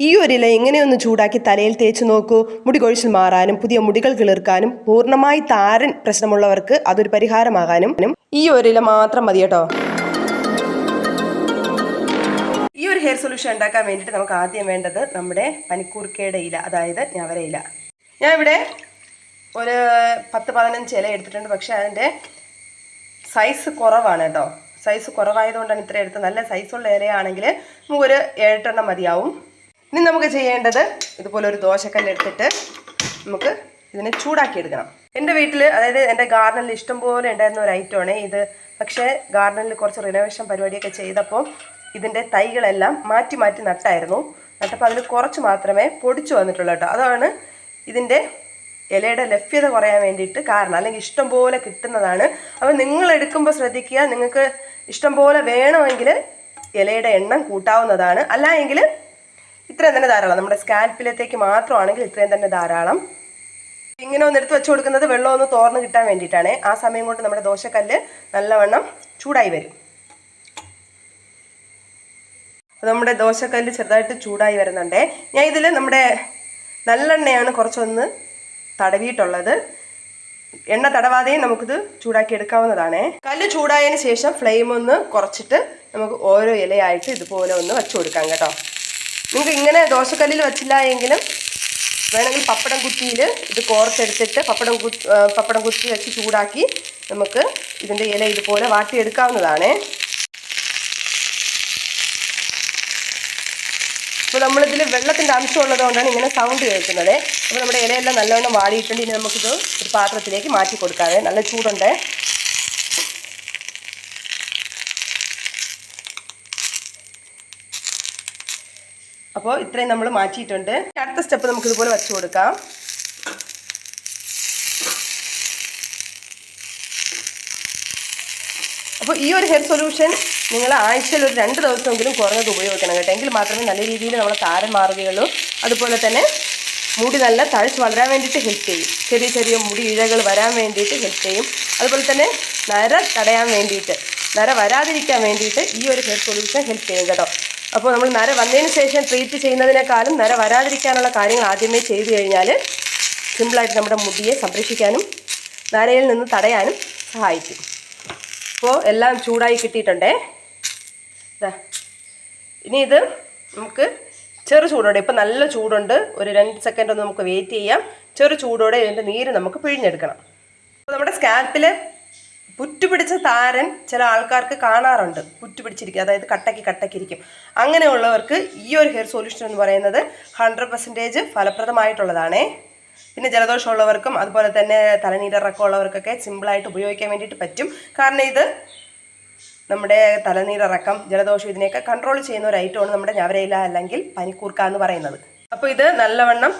ഈ ഒരു ഇല ഇങ്ങനെയൊന്ന് ചൂടാക്കി തലയിൽ തേച്ച് നോക്കൂ. മുടി കൊഴിച്ചിൽ മാറാനും പുതിയ മുടികൾ കിളിർക്കാനും പൂർണ്ണമായി താരൻ പ്രശ്നമുള്ളവർക്ക് അതൊരു പരിഹാരമാകാനും ഈ ഒരു ഇല മാത്രം മതി കേട്ടോ. ഈ ഒരു ഹെയർ സൊല്യൂഷൻ ഉണ്ടാക്കാൻ വേണ്ടിയിട്ട് നമുക്ക് ആദ്യം വേണ്ടത് നമ്മുടെ പനിക്കൂർക്കയുടെ ഇല, അതായത് ഞവര ഇല. ഞാൻ ഇവിടെ ഒരു 10-15 ഇല എടുത്തിട്ടുണ്ട്. പക്ഷേ അതിൻ്റെ സൈസ് കുറവാണ് കേട്ടോ. സൈസ് കുറവായതുകൊണ്ടാണ് ഇത്ര എടുത്തത്. നല്ല സൈസുള്ള ഇലയാണെങ്കിൽ നമുക്കൊരു 7 എണ്ണം മതിയാവും. ഇനി നമുക്ക് ചെയ്യേണ്ടത് ഇതുപോലെ ഒരു ദോശക്കല്ല് എടുത്തിട്ട് നമുക്ക് ഇതിനെ ചൂടാക്കി എടുക്കണം. എൻ്റെ വീട്ടിൽ, അതായത് എൻ്റെ ഗാർഡനിൽ ഇഷ്ടംപോലെ ഉണ്ടായിരുന്ന ഒരു ഐറ്റമാണ് ഇത്. പക്ഷേ ഗാർഡനിൽ കുറച്ച് റിനോവേഷൻ പരിപാടിയൊക്കെ ചെയ്തപ്പോൾ ഇതിൻ്റെ തൈകളെല്ലാം മാറ്റി മാറ്റി നട്ടായിരുന്നു. നട്ടപ്പോൾ അതിൽ കുറച്ച് മാത്രമേ പൊടിച്ചു വന്നിട്ടുള്ളൂ കേട്ടോ. അതാണ് ഇതിൻ്റെ ഇലയുടെ ലഭ്യത കുറയാൻ വേണ്ടിയിട്ട് കാരണം. അല്ലെങ്കിൽ ഇഷ്ടം പോലെ കിട്ടുന്നതാണ്. അപ്പോൾ നിങ്ങൾ എടുക്കുമ്പോൾ ശ്രദ്ധിക്കുക, നിങ്ങൾക്ക് ഇഷ്ടം പോലെ വേണമെങ്കിൽ ഇലയുടെ എണ്ണം കൂട്ടാവുന്നതാണ്. അല്ല എങ്കിൽ ഇത്രയും തന്നെ ധാരാളം. നമ്മുടെ സ്കാൽപ്പിലത്തേക്ക് മാത്രമാണെങ്കിൽ ഇത്രയും തന്നെ ധാരാളം. ഇങ്ങനെ ഒന്ന് എടുത്ത് വെച്ച് കൊടുക്കുന്നത് വെള്ളം ഒന്ന് തോർന്ന് കിട്ടാൻ വേണ്ടിയിട്ടാണ്. ആ സമയം കൊണ്ട് നമ്മുടെ ദോശക്കല്ല് നല്ലവണ്ണം ചൂടായി വരും. നമ്മുടെ ദോശക്കല്ല് ചെറുതായിട്ട് ചൂടായി വരുന്നുണ്ട്. ഞാൻ ഇതിൽ നമ്മുടെ നല്ലെണ്ണയാണ് കുറച്ചൊന്ന് തടവിയിട്ടുള്ളത്. എണ്ണ തടവാതെയും നമുക്കിത് ചൂടാക്കി എടുക്കാവുന്നതാണ്. കല്ല് ചൂടായതിന് ശേഷം ഫ്ലെയിം ഒന്ന് കുറച്ചിട്ട് നമുക്ക് ഓരോ ഇലയായിട്ട് ഇതുപോലെ ഒന്ന് വെച്ച് കൊടുക്കാം കേട്ടോ. നിങ്ങൾക്ക് ഇങ്ങനെ ദോശക്കല്ലിൽ വെച്ചില്ല എങ്കിലും വേണമെങ്കിൽ പപ്പടം കുറ്റിയിൽ ഇത് കോർത്തെടുത്തിട്ട് പപ്പടം കുറ്റി വെച്ച് ചൂടാക്കി നമുക്ക് ഇതിൻ്റെ ഇല ഇതുപോലെ വാട്ടിയെടുക്കാവുന്നതാണ്. അപ്പോൾ നമ്മളിതിൽ വെള്ളത്തിൻ്റെ അംശം ഉള്ളതുകൊണ്ടാണ് ഇങ്ങനെ സൗണ്ട് കേൾക്കുന്നത്. അപ്പോൾ നമ്മുടെ ഇലയെല്ലാം നല്ലവണ്ണം വാടിയിട്ടുണ്ട്. ഇനി നമുക്കിത് ഒരു പാത്രത്തിലേക്ക് മാറ്റി കൊടുക്കാതെ. നല്ല ചൂടുണ്ട്. അപ്പോൾ ഇത്രയും നമ്മൾ മാറ്റിയിട്ടുണ്ട്. അടുത്ത സ്റ്റെപ്പ് നമുക്കിതുപോലെ വെച്ച് കൊടുക്കാം. അപ്പോൾ ഈ ഒരു ഹെയർ സൊല്യൂഷൻ നിങ്ങൾ ആഴ്ചയിൽ ഒരു 2 ദിവസമെങ്കിലും കുറഞ്ഞത് ഉപയോഗിക്കണം കേട്ടോ. എങ്കിൽ മാത്രമേ നല്ല രീതിയിൽ നമ്മളെ താരൻ മാറുകയുള്ളൂ. അതുപോലെ തന്നെ മുടി നല്ല തഴച്ച് വളരാൻ വേണ്ടിയിട്ട് ഹെൽപ്പ് ചെയ്യും. ചെറിയ ചെറിയ മുടി ഇഴകൾ വരാൻ വേണ്ടിയിട്ട് ഹെൽപ്പ് ചെയ്യും. അതുപോലെ തന്നെ നര തടയാൻ വേണ്ടിയിട്ട്, നര വരാതിരിക്കാൻ വേണ്ടിയിട്ട് ഈ ഒരു ഹെയർ സൊല്യൂഷൻ ഹെൽപ്പ് ചെയ്യും കേട്ടോ. അപ്പോൾ നമ്മൾ നര വന്നതിന് ശേഷം ട്രീറ്റ് ചെയ്യുന്നതിനേക്കാളും നര വരാതിരിക്കാനുള്ള കാര്യങ്ങൾ ആദ്യമേ ചെയ്തു കഴിഞ്ഞാൽ സിമ്പിളായിട്ട് നമ്മുടെ മുടിയെ സംരക്ഷിക്കാനും നരയിൽ നിന്ന് തടയാനും സഹായിക്കും. അപ്പോൾ എല്ലാം ചൂടായി കിട്ടിയിട്ടുണ്ടേ. ഇനി ഇത് നമുക്ക് ചെറു ചൂടോടെ, ഇപ്പം നല്ല ചൂടുണ്ട്, ഒരു 2 സെക്കൻഡ് ഒന്ന് നമുക്ക് വെയിറ്റ് ചെയ്യാം. ചെറു ചൂടോടെ ഇതിൻ്റെ നീര് നമുക്ക് പിഴിഞ്ഞെടുക്കണം. അപ്പോൾ നമ്മുടെ സ്കാൽപ്പിൽ പുറ്റുപിടിച്ച താരൻ ചില ആൾക്കാർക്ക് കാണാറുണ്ട്. പുറ്റുപിടിച്ചിരിക്കും, അതായത് കട്ടക്കിരിക്കും. അങ്ങനെയുള്ളവർക്ക് ഈ ഒരു ഹെയർ സൊല്യൂഷൻ എന്ന് പറയുന്നത് 100% ഫലപ്രദമായിട്ടുള്ളതാണേ. പിന്നെ ജലദോഷമുള്ളവർക്കും അതുപോലെ തന്നെ തലനീരിറക്കം ഉള്ളവർക്കൊക്കെ സിമ്പിളായിട്ട് ഉപയോഗിക്കാൻ വേണ്ടിയിട്ട് പറ്റും. കാരണം ഇത് നമ്മുടെ തലനീരിറക്കം, ജലദോഷം ഇതിനെയൊക്കെ കൺട്രോൾ ചെയ്യുന്ന ഒരു ഐറ്റമാണ് നമ്മുടെ ഞവരയില അല്ലെങ്കിൽ പനിക്കൂർക്ക എന്ന് പറയുന്നത്. അപ്പോൾ ഇത് നല്ലവണ്ണം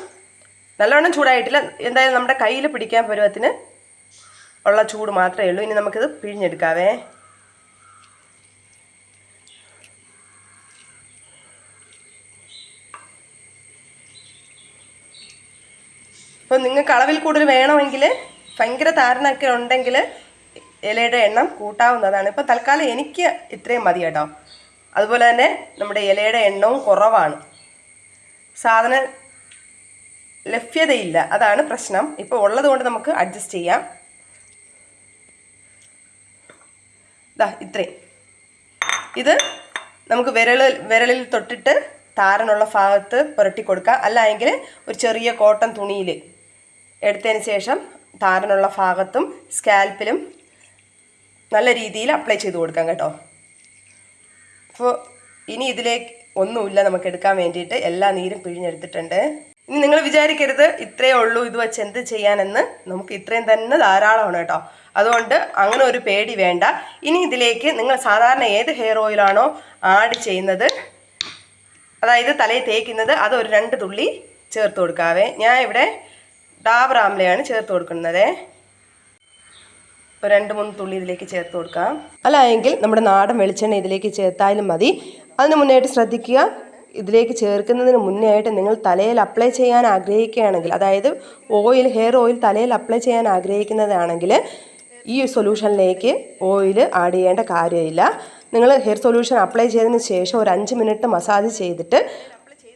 ചൂടായിട്ടില്ല. എന്തായാലും നമ്മുടെ കയ്യിൽ പിടിക്കാൻ പരുവത്തിന് ഉള്ള ചൂട് മാത്രമേ ഉള്ളൂ. ഇനി നമുക്കിത് പിഴിഞ്ഞെടുക്കാവേ. അപ്പോൾ നിങ്ങൾക്ക് അളവിൽ കൂടുതൽ വേണമെങ്കിൽ, ഭയങ്കര താരനൊക്കെ ഉണ്ടെങ്കിൽ ഇലയുടെ എണ്ണം കൂട്ടാവുന്നതാണ്. ഇപ്പോൾ തൽക്കാലം എനിക്ക് ഇത്രയും മതി കേട്ടോ. അതുപോലെ തന്നെ നമ്മുടെ ഇലയുടെ എണ്ണവും കുറവാണ്. സാധനം ലഭ്യതയില്ല, അതാണ് പ്രശ്നം. ഇപ്പോൾ ഉള്ളത് കൊണ്ട് നമുക്ക് അഡ്ജസ്റ്റ് ചെയ്യാം. ഇത്രയും. ഇത് നമുക്ക് വിരലിൽ തൊട്ടിട്ട് താരനുള്ള ഭാഗത്ത് പുരട്ടി കൊടുക്കാം. അല്ല എങ്കിൽ ഒരു ചെറിയ കോട്ടൺ തുണിയിൽ എടുത്തതിന് ശേഷം താരനുള്ള ഭാഗത്തും സ്കാൽപ്പിലും നല്ല രീതിയിൽ അപ്ലൈ ചെയ്ത് കൊടുക്കാം കേട്ടോ. അപ്പോൾ ഇനി ഇതിലേക്ക് ഒന്നുമില്ല നമുക്ക് എടുക്കാൻ വേണ്ടിയിട്ട്. എല്ലാ നീരും പിഴിഞ്ഞെടുത്തിട്ടുണ്ട്. ഇനി നിങ്ങൾ വിചാരിക്കരുത് ഇത്രയേ ഉള്ളൂ, ഇത് വെച്ച് എന്ത് ചെയ്യാനെന്ന്. നമുക്ക് ഇത്രയും തന്നെ ധാരാളമാണ് കേട്ടോ. അതുകൊണ്ട് അങ്ങനെ ഒരു പേടി വേണ്ട. ഇനി ഇതിലേക്ക് നിങ്ങൾ സാധാരണ ഏത് ഹെയർ ഓയിലാണോ ആഡ് ചെയ്യുന്നത്, അതായത് തലയിൽ തേക്കുന്നത്, അത് ഒരു 2 തുള്ളി ചേർത്ത് കൊടുക്കാവേ. ഞാൻ ഇവിടെ ഡാബർ ആംലയാണ് ചേർത്ത് കൊടുക്കുന്നത്. ഒരു 2-3 തുള്ളി ഇതിലേക്ക് ചേർത്ത് കൊടുക്കാം. അല്ല എങ്കിൽ നമ്മുടെ നാടൻ വെളിച്ചെണ്ണ ഇതിലേക്ക് ചേർത്താലും മതി. അതിന് മുന്നായിട്ട് ശ്രദ്ധിക്കുക, ഇതിലേക്ക് ചേർക്കുന്നതിന് മുന്നേ ആയിട്ട് നിങ്ങൾ തലയിൽ അപ്ലൈ ചെയ്യാൻ ആഗ്രഹിക്കുകയാണെങ്കിൽ, അതായത് ഹെയർ ഓയിൽ തലയിൽ അപ്ലൈ ചെയ്യാൻ ആഗ്രഹിക്കുന്നതാണെങ്കിൽ ഈ സൊല്യൂഷനിലേക്ക് ഓയിൽ ആഡ് ചെയ്യേണ്ട കാര്യമില്ല. നിങ്ങൾ ഹെയർ സൊല്യൂഷൻ അപ്ലൈ ചെയ്തതിന് ശേഷം ഒരു 5 മിനിറ്റ് മസാജ് ചെയ്തിട്ട്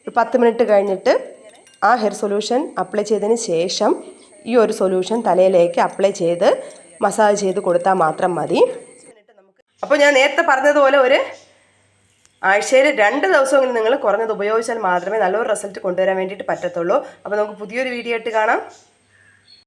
ഒരു 10 മിനിറ്റ് കഴിഞ്ഞിട്ട് ആ ഹെയർ സൊല്യൂഷൻ അപ്ലൈ ചെയ്തതിന് ശേഷം ഈ ഒരു സൊല്യൂഷൻ തലയിലേക്ക് അപ്ലൈ ചെയ്ത് മസാജ് ചെയ്ത് കൊടുത്താൽ മാത്രം മതി. അപ്പോൾ ഞാൻ നേരത്തെ പറഞ്ഞതുപോലെ ഒരു ആഴ്ചയിൽ 2 ദിവസമെങ്കിലും നിങ്ങൾ കുറഞ്ഞത് ഉപയോഗിച്ചാൽ മാത്രമേ നല്ലൊരു റിസൾട്ട് കൊണ്ടുവരാൻ വേണ്ടിയിട്ട് പറ്റത്തുള്ളൂ. അപ്പോൾ നമുക്ക് പുതിയൊരു വീഡിയോ ആയിട്ട് കാണാം.